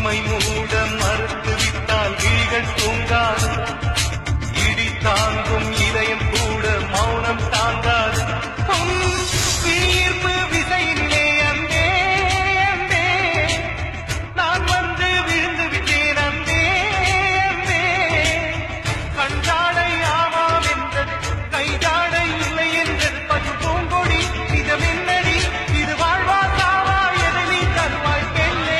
இமை மூட மறுத்துவிட்டால் விழிகள் தூங்காது. இடி தாங்கும் இதயம் கூட மௌனம் தாங்காது. ஈர்ப்பு விசையிலே அன்பே அன்பே நான் வந்து விழுந்து விட்டேன் அன்பே அன்பே. கஞ்சாடை ஆமாம் என்றது கைதாடை இல்லை என்றது பசு பூங்கொடி இதமென்னடி இது வாழ்வா சாவா எதை நீ தருவாய் பெண்ணே.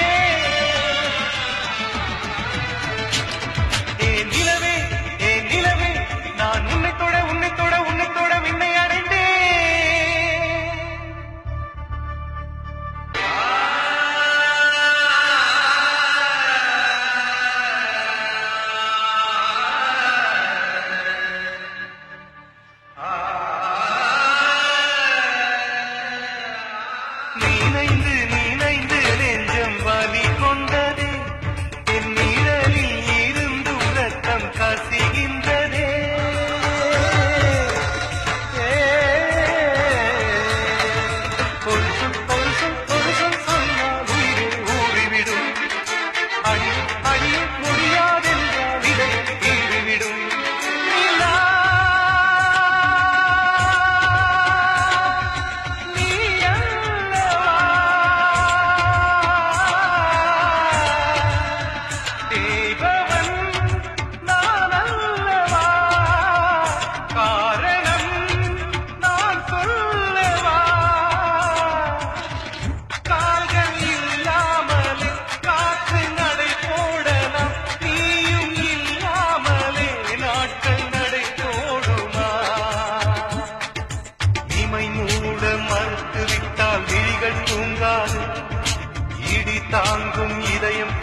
ஏ நிலவே நான் உன்னை தொட விண்ணை அடைந்தேன். நீனைந்து நெஞ்சம் வலி கொண்டதே என் நிழலில் இருந்து ரத்தம் கசிகின்றதே. ஒரு சொல் சொன்னால் உயிரே ஊறிவிடும். அழிய முடியாதென்றால் இதை ஈடுவிடும். மறுத்துவிட்டால் விழிகள் தூங்காது. இடி தாங்கும் இதயம்